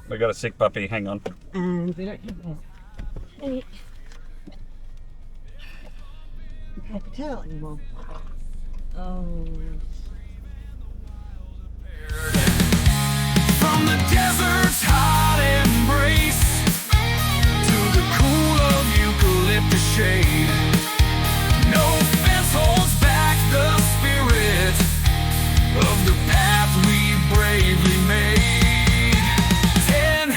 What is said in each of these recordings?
We got a sick puppy, hang on. And we don't have a paper towel anymore. Oh. From the desert's hot embrace to the cool of eucalyptus shade, no fence holds back the spirit of the path we bravely made. 10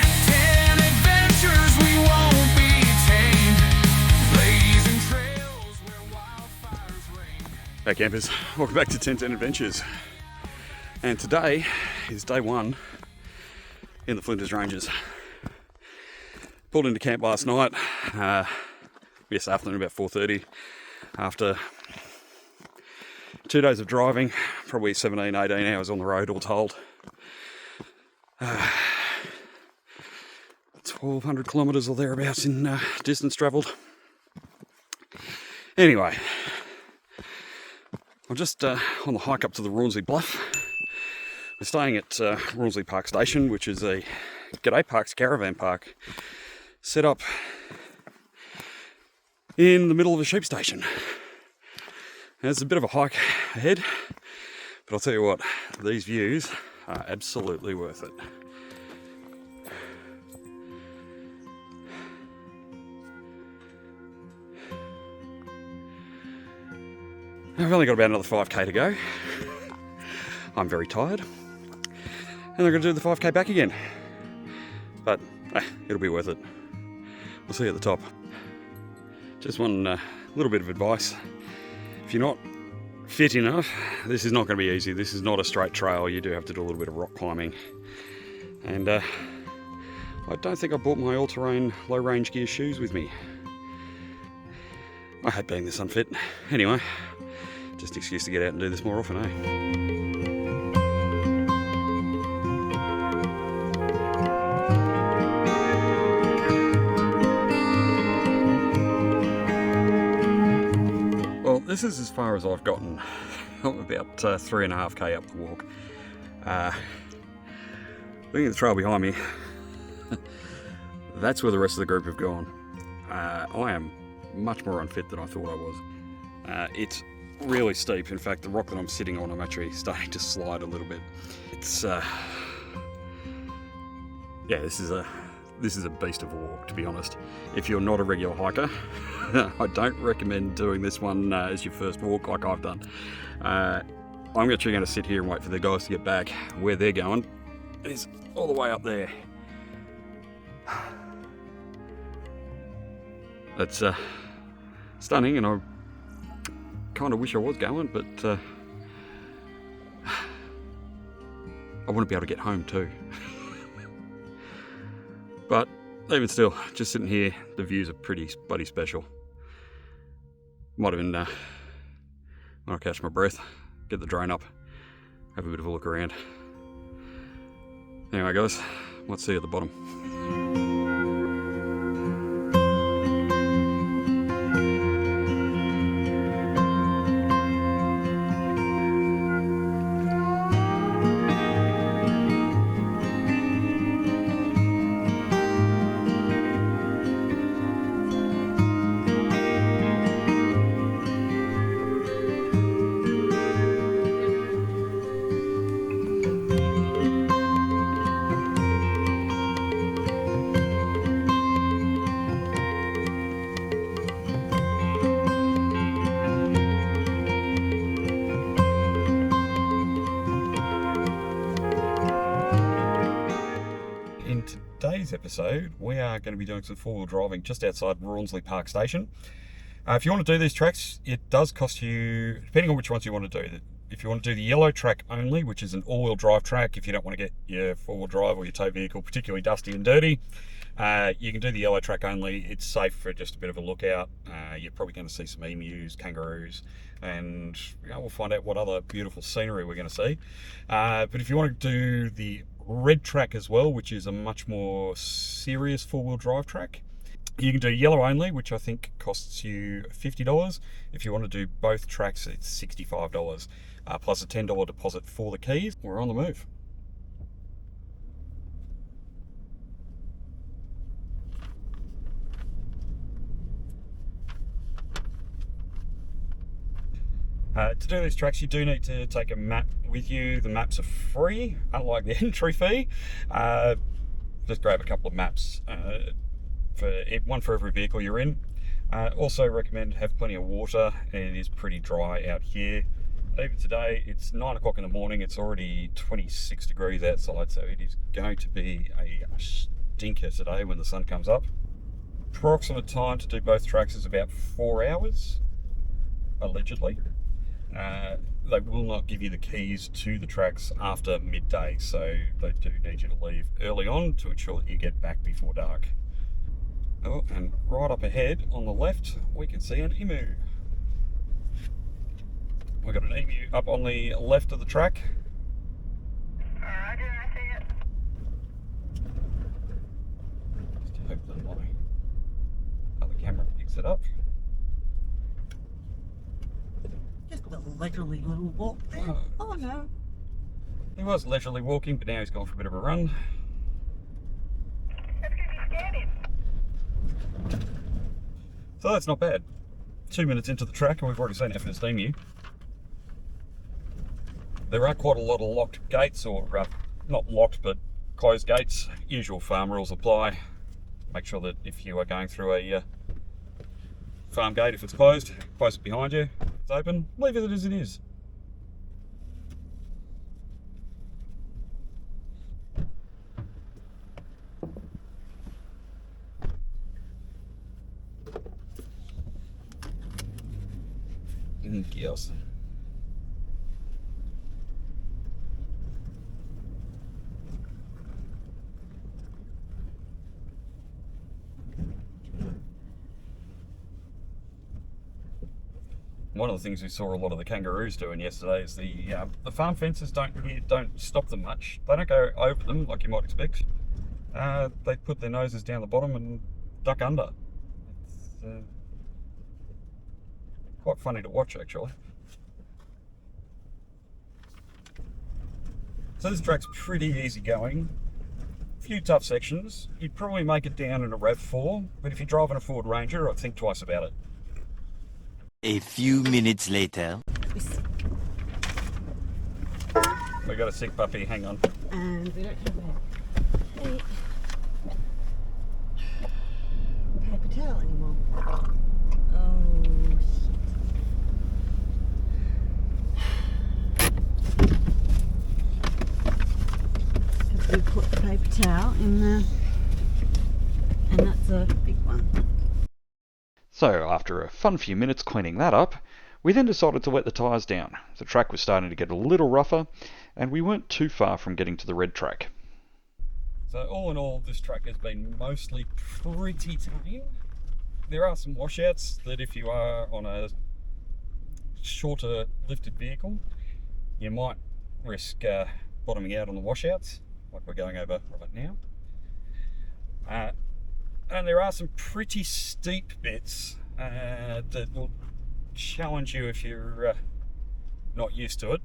adventures we won't be tamed, blazing trails where wildfires reign. Hey campers, welcome back to 10 Adventures. And today is day one in the Flinders Ranges. Pulled into camp last night, yes, afternoon about 4:30, after 2 days of driving, probably 17, 18 hours on the road all told. 1,200 kilometres or thereabouts in distance travelled. Anyway, I'm just on the hike up to the Rawnsley Bluff. We're staying at Rawnsley Park Station, which is a G'day Parks caravan park set up in the middle of a sheep station. Now, there's a bit of a hike ahead, but I'll tell you what, these views are absolutely worth it. I've only got about another 5k to go. I'm very tired. And I'm going to do the 5k back again. But it'll be worth it. We'll see you at the top. Just one little bit of advice. If you're not fit enough, this is not going to be easy. This is not a straight trail. You do have to do a little bit of rock climbing. And I don't think I brought my all-terrain low-range gear shoes with me. I hate being this unfit. Anyway, just an excuse to get out and do this more often, eh? This is as far as I've gotten. I'm about 3.5k up the walk. Looking at the trail behind me, that's where the rest of the group have gone. I am much more unfit than I thought I was. It's really steep. In fact, the rock that I'm sitting on, I'm actually starting to slide a little bit. It's yeah, this is a beast of a walk, to be honest. If you're not a regular hiker, I don't recommend doing this one as your first walk like I've done. I'm actually going to sit here and wait for the guys to get back. Where they're going is all the way up there. That's stunning, and I kind of wish I was going, but I want to be able to get home too. But even still, just sitting here, the views are pretty bloody special. Might have been when I catch my breath, get the drone up, have a bit of a look around. Anyway guys, let's see you at the bottom. Today's episode, we are going to be doing some four-wheel driving just outside Rawnsley Park Station. If you want to do these tracks, it does cost you, depending on which ones you want to do. If you want to do the yellow track only, which is an all-wheel drive track, if you don't want to get your four-wheel drive or your tow vehicle particularly dusty and dirty, you can do the yellow track only. It's safe for just a bit of a lookout. You're probably going to see some emus, kangaroos, and we'll find out what other beautiful scenery we're going to see. But if you want to do the red track as well, which is a much more serious four-wheel drive track, you can do yellow only, which I think costs you $50. If you want to do both tracks, it's $65, plus a $10 deposit for the keys. We're on the move. To do these tracks, you do need to take a map with you. The maps are free, unlike the entry fee. Just grab a couple of maps, one for every vehicle you're in. Also recommend have plenty of water, and it is pretty dry out here. Even today, it's 9 o'clock in the morning, it's already 26 degrees outside, so it is going to be a stinker today when the sun comes up. Approximate time to do both tracks is about 4 hours, allegedly. They will not give you the keys to the tracks after midday, so they do need you to leave early on to ensure that you get back before dark. Oh, and right up ahead on the left, we can see an emu. We've got an emu up on the left of the track. I see it. Just hope that my other camera picks it up. Just a leisurely little walk there. Oh no. He was leisurely walking, but now he's gone for a bit of a run. That's because you scared him. So that's not bad. 2 minutes into the track and we've already seen our first emu. There are quite a lot of locked gates, or not locked but closed gates. Usual farm rules apply. Make sure that if you are going through a farm gate, if it's closed, close it behind you. If it's open, leave it as it is. Yes. One of the things we saw a lot of the kangaroos doing yesterday is the farm fences don't stop them much. They don't go over them like you might expect. They put their noses down the bottom and duck under. It's quite funny to watch, actually. So this track's pretty easy going. A few tough sections. You'd probably make it down in a RAV4, but if you're driving a Ford Ranger, I'd think twice about it. A few minutes later. We've got a sick puppy, hang on. And we don't have a paper towel anymore. Oh shit. We put the paper towel in there, and that's a big one. So after a fun few minutes cleaning that up, we then decided to wet the tyres down. The track was starting to get a little rougher, and we weren't too far from getting to the red track. So all in all, this track has been mostly pretty tame. There are some washouts that if you are on a shorter lifted vehicle, you might risk bottoming out on the washouts, like we're going over right now. And there are some pretty steep bits that will challenge you if you're not used to it.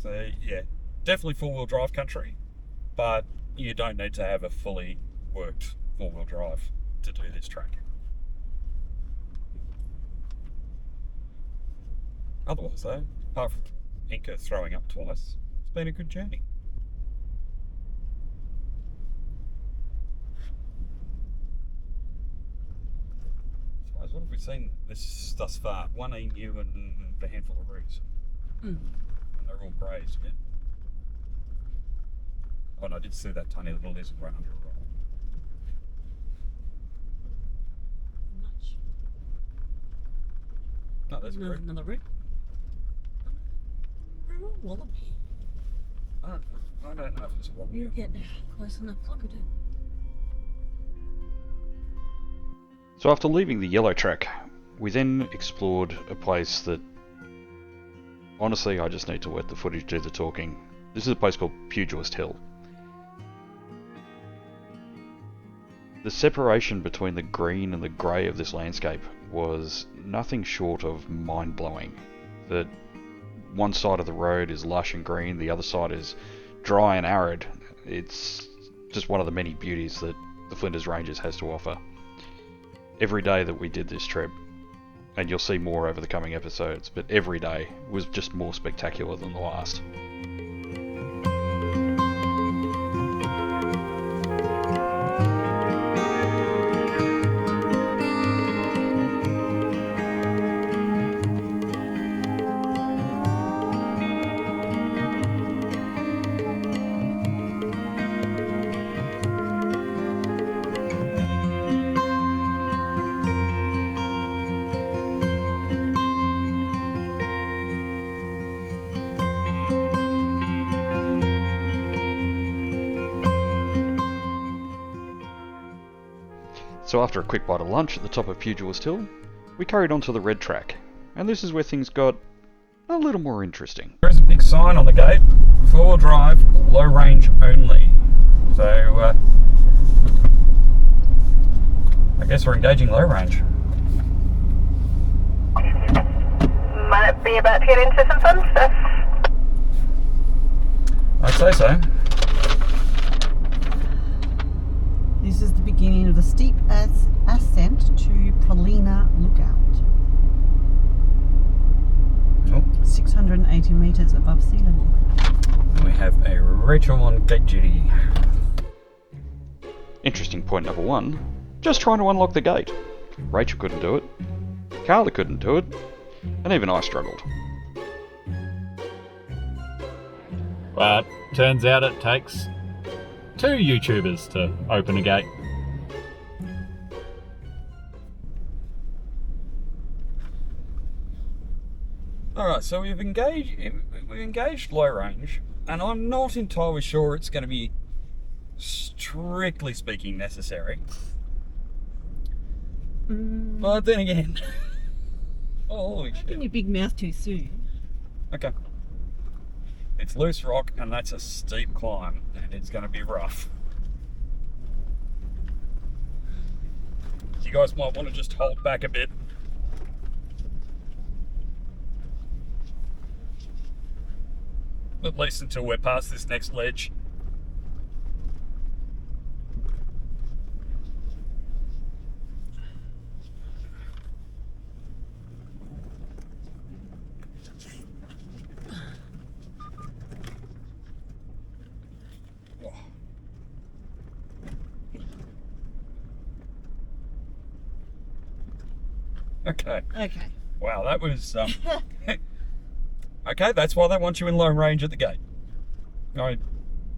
So yeah, definitely four-wheel drive country, but you don't need to have a fully worked four-wheel drive to do this track. Otherwise though, apart from Inca throwing up twice, it's been a good journey. What have we seen this thus far? One emu and a handful of roos. And they're all grazed, yeah. Oh no, I did see that tiny little lizard run under a rock. Much. No, that's great. Another root. Wallaby. I don't know if it's a wallaby. You get close enough, look at it. So after leaving the yellow track, we then explored a place that, honestly, I just need to let the footage do the talking. This is a place called Pugilist Hill. The separation between the green and the grey of this landscape was nothing short of mind-blowing. That one side of the road is lush and green, the other side is dry and arid. It's just one of the many beauties that the Flinders Ranges has to offer. every day that we did this trip, and you'll see more over the coming episodes, but every day was just more spectacular than the last. So after a quick bite of lunch at the top of Pugilist Hill, we carried on to the red track, and this is where things got a little more interesting. There is a big sign on the gate, 4-wheel drive, low range only. So, I guess we're engaging low range. Might it be about to get into some fun stuff? I'd say so. This is the beginning of the steep ascent to Paulina Lookout. Oh, 680 metres above sea level. we have a Rachel on gate duty. Interesting point number 1, just trying to unlock the gate. Rachel couldn't do it, Carla couldn't do it, and even I struggled. But turns out it takes 2 YouTubers to open a gate. Alright, so we've engaged low range, and I'm not entirely sure it's going to be, strictly speaking, necessary. But then again, holy Open shit. your big mouth too soon. Okay. It's loose rock, and that's a steep climb, and it's going to be rough. You guys might want to just hold back a bit. At least until we're past this next ledge. Okay. Okay. Wow, that was okay, that's why they want you in low range at the gate.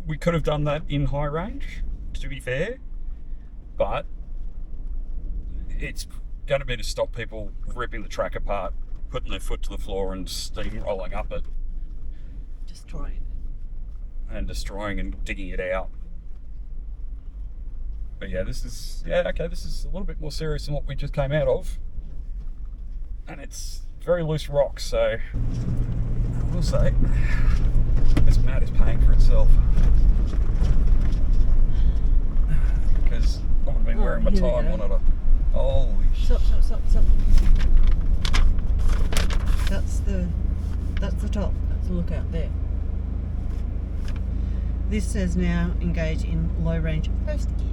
We could have done that in high range, to be fair, but it's going to be to stop people ripping the track apart, putting their foot to the floor and steamrolling up it Destroyed. and destroying and digging it out. But yeah, this is a little bit more serious than what we just came out of. And it's very loose rock, so I will say this mat is paying for itself. Because I would have been wearing my here we time go. on it. Holy shit. Stop. That's the top. That's the lookout there. This says now engage in low range first gear.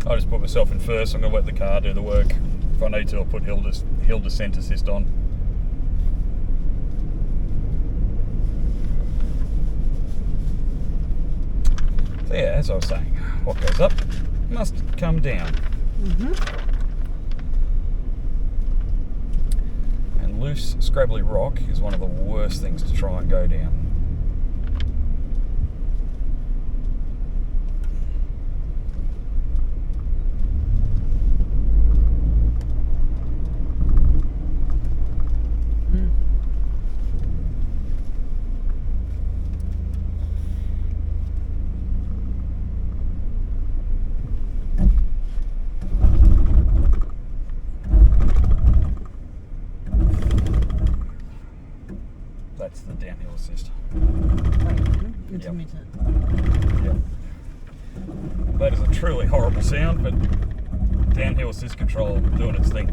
I just put myself in first. I'm going to let the car do the work. If I need to, I'll put hill descent assist on. So yeah, as I was saying, what goes up must come down. And loose, scrabbly rock is one of the worst things to try and go down. That's the downhill assist. Intermittent. Yep. That is a truly horrible sound, but downhill assist control doing its thing.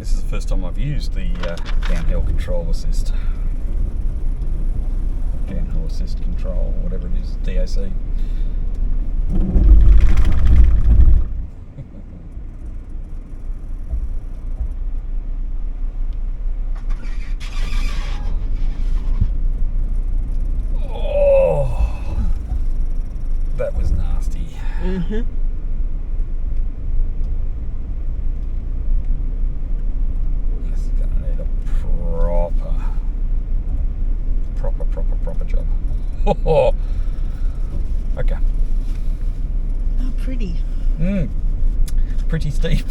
this is the first time I've used the downhill control assist. Downhill assist control, whatever it is, DAC. Oh, that was nasty. Mm-hmm. This is gonna need a proper job. Oh, okay. Oh, pretty. Pretty steep.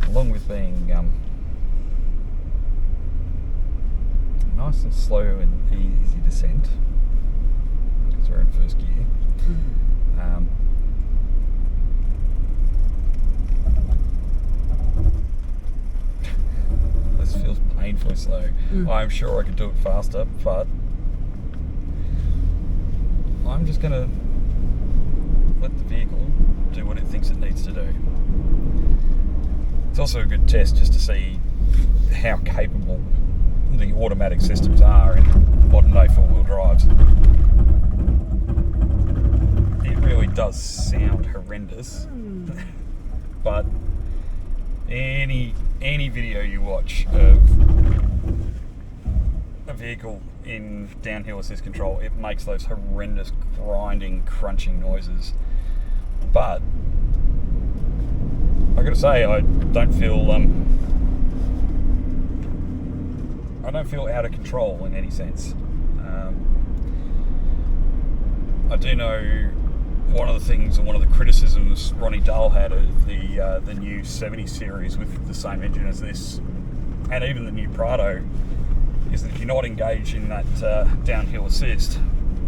Along with being nice and slow and easy descent, because we're in first gear. This feels painfully slow. I'm sure I could do it faster, but I'm just going to let the vehicle do what it thinks it needs to do. It's also a good test just to see how capable the automatic systems are in modern day four-wheel drives. It really does sound horrendous, but any video you watch of a vehicle in downhill assist control, it makes those horrendous grinding, crunching noises. But I gotta say, I don't feel out of control in any sense. I do know one of the things, and one of the criticisms Ronnie Dahl had of the new 70 series with the same engine as this, and even the new Prado, is that if you're not engaged in that downhill assist,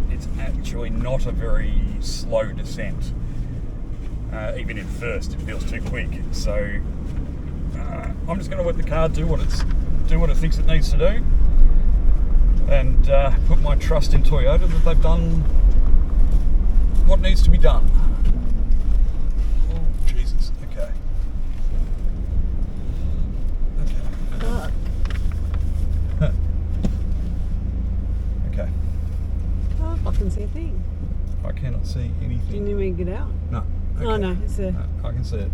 it's actually not a very slow descent. Even in first, it feels too quick. So I'm just going to let the car do what it thinks it needs to do, and put my trust in Toyota that they've done what needs to be done. Oh Jesus! Okay. Fuck. Okay. Oh, I can see a thing. I cannot see Do you anything. need me to get out? No. Oh Okay. no, it's a. I can see it.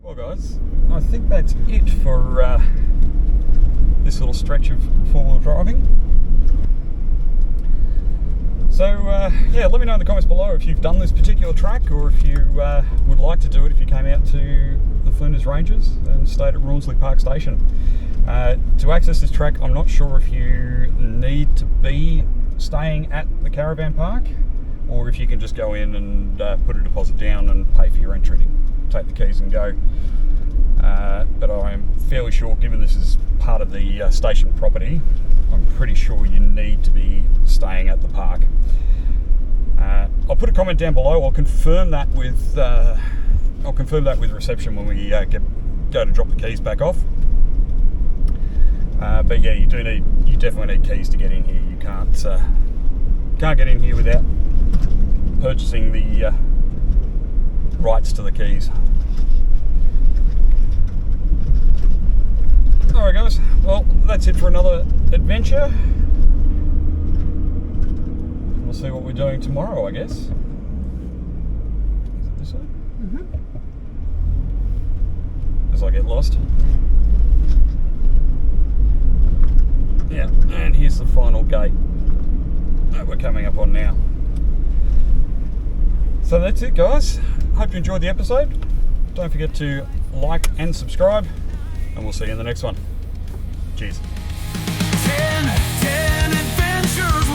Well guys, I think that's it for this little stretch of four-wheel driving. So yeah, let me know in the comments below if you've done this particular track, or if you would like to do it if you came out to the Flinders Ranges and stayed at Rawnsley Park Station. To access this track, I'm not sure if you need to be staying at the caravan park, or if you can just go in and put a deposit down and pay for your entry, take the keys and go. But I'm fairly sure, given this is part of the station property, I'm pretty sure you need to be staying at the park. I'll put a comment down below. I'll confirm that with reception when we go to drop the keys back off. But yeah, you definitely need keys to get in here. You can't get in here without purchasing the rights to the keys. Alright guys, well that's it for another adventure. We'll see what we're doing tomorrow, I guess. Is it this way? Mm-hmm. As I get lost. Yeah, and here's the final gate that we're coming up on now. So that's it guys. Hope you enjoyed the episode. Don't forget to like and subscribe, and we'll see you in the next one. Cheers. 10 adventures